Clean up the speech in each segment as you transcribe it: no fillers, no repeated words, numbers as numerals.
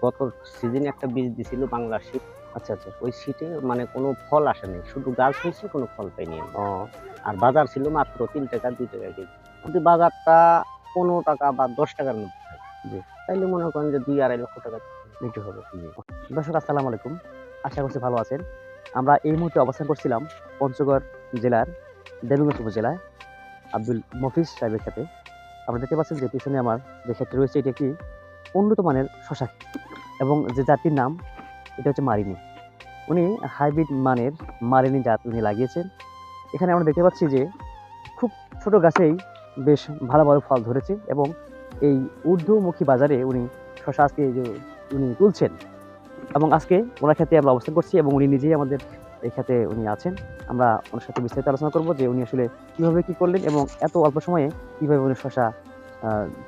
গত সিজনে একটা বীজ দিছিল বাংলা শীত। আচ্ছা, আচ্ছা। ওই শীতে মানে কোনো ফল আসে নাই। শুধু গাছ হইছে, কোনো ফল পাইনি আমি। ও আর বাজার ছিল মাত্র ৳৩ ৳২ কেজি। যদি বাজারটা ৳১৫ বা ৳১০ র মধ্যে থাকে, জি, তাইলে মনে করেন যে ৳২-২.৫ লক্ষ বিক্রি হবে। জি। দর্শক আসসালামু আলাইকুম। আশা করছি ভালো আছেন। আমরা এই মুহূর্তে অবস্থান করছিলাম পঞ্চগড় জেলার দেবীগঞ্জ উপজেলায় আব্দুল মফিজ সাহেবের ক্ষেতে। আপনারা দেখতে পাচ্ছেন যে পিছনে আমার যে ক্ষেতটি রয়েছে এটি একটি উন্নত মানের শশা ক্ষেত এবং যে জাতটির নাম এটা হচ্ছে মারিনি। উনি হাইব্রিড মানের মারিনি জাত উনি লাগিয়েছেন। এখানে আমরা দেখতে পাচ্ছি যে খুব ছোট গাছেই বেশ ভালো, ভালো ফল ধরেছে এবং এই ঊর্ধ্বমুখী বাজারে উনি শশা আজকে এই যে উনি তুলছেন এবং আজকে ওনার ক্ষেতে আমরা অবস্থান করছি এবং উনি নিজেই আমাদের এই ক্ষেতে উনি আছেন। আমরা ওনার সাথে বিস্তারিত আলোচনা করব যে উনি আসলে কিভাবে কি করলেন এবং এত অল্প সময়ে কিভাবে উনি শশা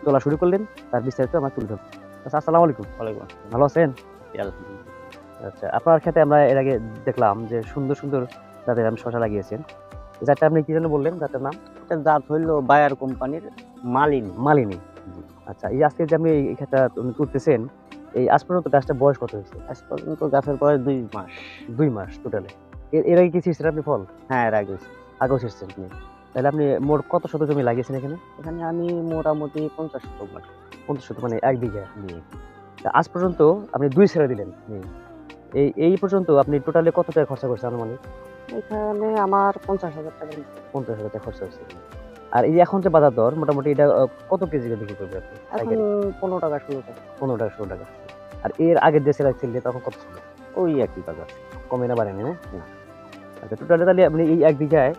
তোলা শুরু করলেন তার বিস্তারিত আমরা তুলে ধরব। আচ্ছা, আসসালামু আলাইকুম। ওয়ালাইকুম আসসালাম। ভালো আছেন? জি, আলহামদুলিল্লাহ। আচ্ছা, আপনার ক্ষেতে আমরা এর আগে দেখলাম যে সুন্দর, সুন্দর জাতের আপনি শশা লাগিয়েছেন। এই জাতটা আপনি কি যেন বললেন জাতের নাম? এটা জাত হইল বায়ার কোম্পানির মালিনী। মালিনী। জি। আচ্ছা, এই যে আজকে যে আপনি এই ক্ষেতটা উনি তুলতেছেন, এই আজ পর্যন্ত গাছটার বয়স কত হয়েছে? আজ পর্যন্ত গাছের বয়স ২ মাস। ২ মাস টোটালে। এর আগে কি ছিঁড়ছেন আপনি ফল? হ্যাঁ, এর আগে আগেও ছিঁড়ছেন। তাহলে আপনি মোট কত শতক জমি লাগিয়েছেন এখানে? এখানে আমি মোটামুটি ৫০ শতক মাটি। ৫০ শতক মানে ১ বিঘা। জি, তা আজ পর্যন্ত আপনি ২ ছেড়ে দিলেন। জি। এই পর্যন্ত আপনি টোটালে কত টাকা খরচা করছেন আনুমানিক? এখানে আমার ৳৫০,০০০ মতো। ৫০,০০০ টাকা খরচা হয়েছে। আর এই যে এখন যে বাজার দর মোটামুটি এটা কত কেজি করে বিক্রি করবে আপনি? এখন পাইকারি? ৳১৫ ৳১৬। ১৫ টাকা ১৬ টাকা। আর এর আগের যে সেরা ছিল তখন কত ছিল? ওই একই বাজার। কমে না বাড়েনি না? না। আচ্ছা, টোটালে তাহলে আপনি এই ১ বিঘায়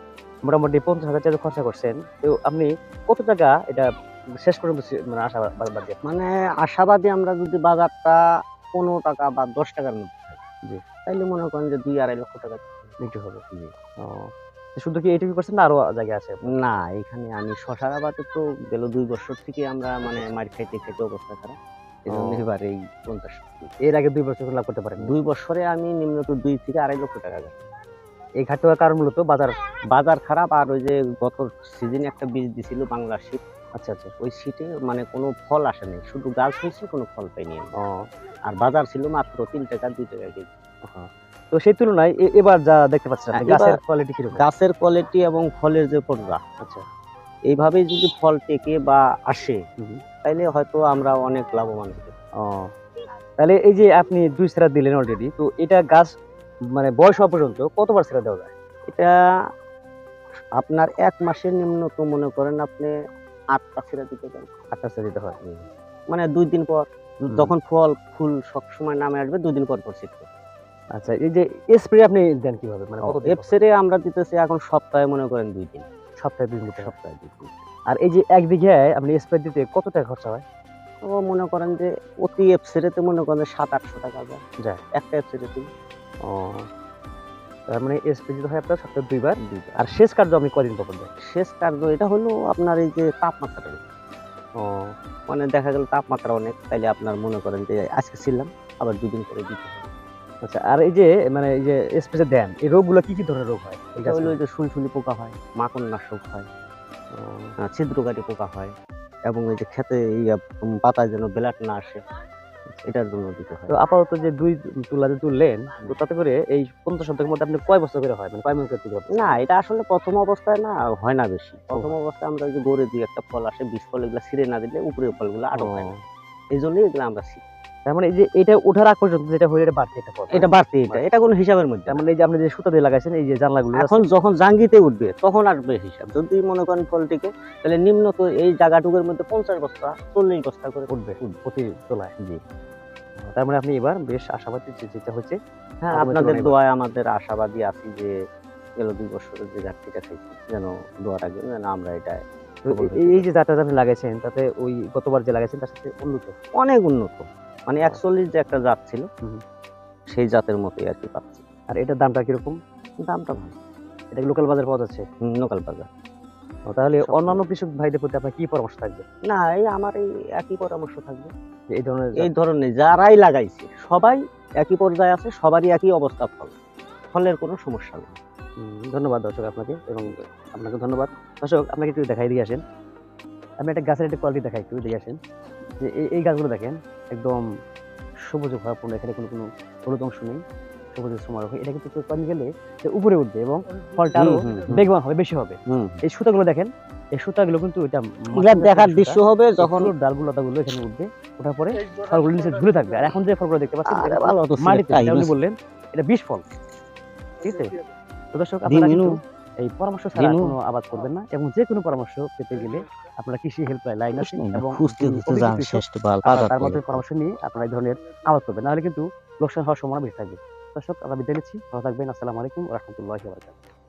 মোটামুটি ৫০,০০০ টাকা খরচা করছেন। তো আপনি কত টাকা এটা শেষ পর্যন্ত মানে বাদ দিয়ে? মানে আশাবাদী আমরা যদি বাজারটা ৳১৫ বা ৳১০ র মধ্যে থাকে, জি, তাইলে মনে করেন যে ৳২-২.৫ লক্ষ বিক্রি হবে। জি। ও, শুধু কি এইটুকু করছেন না আরো জায়গা আছে আপনার? না, এখানে আমি শশার আবাদে তো গেল ২ বছর থেকে আমরা মানে মার খাইতে, খাইতে অবস্থা খারাপ। এজন্য ও, এবার এই ৫০ এর আগে ২ বছর লাভ করতে পারেননি। ২ বছরে আমি নিম্নত ৳২-২.৫ লক্ষ গেছে। এই ঘাটতি হওয়ার কারণ মূলত বাজার। বাজার খারাপ আর ওই যে গত সিজনে একটা বীজ দিছিল বাংলা শীত। আচ্ছা, আচ্ছা। ওই শীতে মানে কোনো ফল আসে নাই। শুধু গাছ হইছে, কোনো ফল পাইনি আমি। ও, আর বাজার ছিল মাত্র ৳৩ ৳২ কেজি। হ্যাঁ। তো সেই তুলনায় এবার যা দেখতে পাচ্ছেন আপনি এবার গাছের কোয়ালিটি কিরকম? গাছের কোয়ালিটি এবং ফলের যে পর্যা, আচ্ছা। এইভাবেই যদি ফল টেকে বা আসে, হুম। তাইলে হয়তো আমরা অনেক লাভবান হতে পারি। ও, তাহলে এই যে আপনি ২ সেরা দিলেন অলরেডি। তো এটা গাছ মানে বয়স হওয়া পর্যন্ত কতবার সেরা দেওয়া যায়? এটা আপনার ১ মাসের নিম্নত মনে করেন আপনি ৮ টা ছিঁড়া দিতে পারেন। ৮ টা সেরা দিতে হয়। মানে ২ দিন পর, হুম। যখন ফুল সবসময় নামে আসবে ২ দিন পর, পর ছিটতে হবে। আচ্ছা, এই যে স্প্রে আপনি দেন কিভাবে? মানে কতদিন পর? এফসেরে আমরা দিতেছি এখন সপ্তাহে মনে করেন ২ দিন। সপ্তাহে ২ দিন দিতে হয়। সপ্তাহে ২ দিন। আর এই যে ১ বিঘায় আপনি স্প্রে দিতে কত টাকা খরচা হয়? তো মনে করেন যে অতি এফসেরেতে মনে করেন যে ৳৭০০-৮০০ যায়। যায়। একটা এফসেরেতে ও, তার মানে স্প্রে দিতে হয় আপনার সপ্তাহে ২ বার। ২ বার। আর সেচ কার্য আপনি কদিন পর দেন? সেচ কার্য এটা হলো আপনার এই যে তাপমাত্রার উপর। ও, মানে দেখা গেল তাপমাত্রা অনেক, তাইলে আপনার মনে করেন যে আজকে ছিললাম, আবার ২ দিন পরে দিতে হবে। আচ্ছা। আর এই যে মানে এই যে স্প্রে যে দেন, এই রোগগুলো কি, কি ধরনের রোগ হয়? এই এটা হলো গাছগুলো? ওই যে সুলসুলি পোকা হয়, মাকড়নাশক হয়, ও, ছিদ্রকারী পোকা হয় এবং এই যে খেতে পাতায় যেন ব্লাট না আসে, এটার জন্য দিতে হয়। তো আপাতত যে ২ তুলা যে তুললেন, তো তাতে করে এই ৫০ শতকের মধ্যে আপনি কয় বস্তা করে হয়? মানে কয় মণ করে তুলতে পারতেছেন? না, এটা আসলে ১ম অবস্থায় না হয় না বেশি। ১ম অবস্থায় আমরা ওই যে গড়ে ২-১ টা ফল আসে, বীজ ফল এগুলা ছিঁড়ে না দিলে উপরের ফলগুলো আটক হয় না। ও, এইজন্যই এগুলা আমরা ছিঁড়ি। তার মানে এই যে এটা ওঠার আগ পর্যন্ত যেটা হয়ে এটা বাড়তি একটা ফল। এটা বাড়তি, এটা কোনো হিসাবের মধ্যে তার না। মানে এই যে আপনি যে সুতা দিয়ে লাগাইছেন এই যে জানলাগুলো এখন যখন জাঙ্গিতে উঠবে তখন আসবে হিসাব। যদি মনে করেন ফলটিকে, তাহলে নিম্নত এই জায়গাটুকুর মধ্যে ৫০ বস্তা ৪০ বস্তা করে উঠবে প্রতি তোলায়। জি। তার মানে আপনি এবার বেশ আশাবাদী যে যেটা হচ্ছে হ্যাঁ, আগের আপনাদের তুলনায় দোয়ায় আমাদের আশাবাদী আছি যে গেল ২ বছরের যে ঘাটতিটা খাইছি, যেন দোয়া রাখবেন যেন আমরা এটা তো এই যে জাতটা আপনি লাগাইছেন তাতে ওই গতবার যে লাগাইছেন তার সাথে উন্নত। অনেক উন্নত। মানে ৪১ যে একটা জাত ছিল, হুম। সেই জাতের মতোই আরকি পাচ্ছি। আর এটার দামটা কিরকম? দামটা ভালো। এটা লোকাল বাজারে পাওয়া যাচ্ছে? লোকাল বাজার। তাহলে সব অন্যান্য কৃষক ভাইদের প্রতি আপনার কি পরামর্শ থাকবে? না, আমার এই একই পরামর্শ থাকবে। যে এই ধরনের এই ধরনের যারাই লাগাইছে সবাই একই পর্যায়ে আছে, সবারই একই অবস্থা ফলের কোনো সমস্যা নেই। ধন্যবাদ দর্শক আপনাকে এবং আপনাকে ধন্যবাদ। দর্শক আপনাকে একটু দেখাই দিয়ে আসেন। আমি একটা গাছের একটা কোয়ালিটি দেখাই একটু এদিকে আসেন। যে এই গাছগুলো দেখেন একদম সবুজ ভরপুর, এখানে কোনো হলুদ অংশ নেই, সবুজের সমারোহ। এটা কিন্তু পানি গেলে এটা উপরে উঠবে এবং ফলটা আরো বেগবান হবে, বেশি হবে। এই সুতাগুলো দেখেন, এই সুতাগুলো কিন্তু এটা এগুলা দেখার দৃশ্য হবে যখন ডালগুলো লতাগুলো এখানে উঠবে, ওঠার পরে ফলগুলো নিচে ঝুলে থাকবে। আর এখন যে ফলগুলো দেখতে পাচ্ছেন আরে ভালো তো মাটিতে, তাই এটা উনি না? বললেন এটা বিষ ফল, ঠিক আছে? তো দর্শক, আপনারা দিনু, কিন্তু এই পরামর্শ ছাড়া দিনু। কোনো আবাদ করবেন না, এবং যে কোনো পরামর্শ পেতে গেলে আপনারা কৃষি হেল্পলাইন লাইন আছে এবং খুঁজতে যিনি খুঁজতে অভিজ্ঞ যান কৃষক, শেষ পাল আপনারা পাকা তার করে। মধ্যে পরামর্শ নিয়ে আপনারা এই ধরনের আবাদ করবেন, নাহলে কিন্তু লোকসান হওয়ার সম্ভাবনা বেশি থাকবে। দর্শক, আমরা বিদায় নিচ্ছি, ভালো থাকবেন। আসসালামু আলাইকুম ওয়া রাহমাতুল্লাহি ওয়া বারাকাতুহু।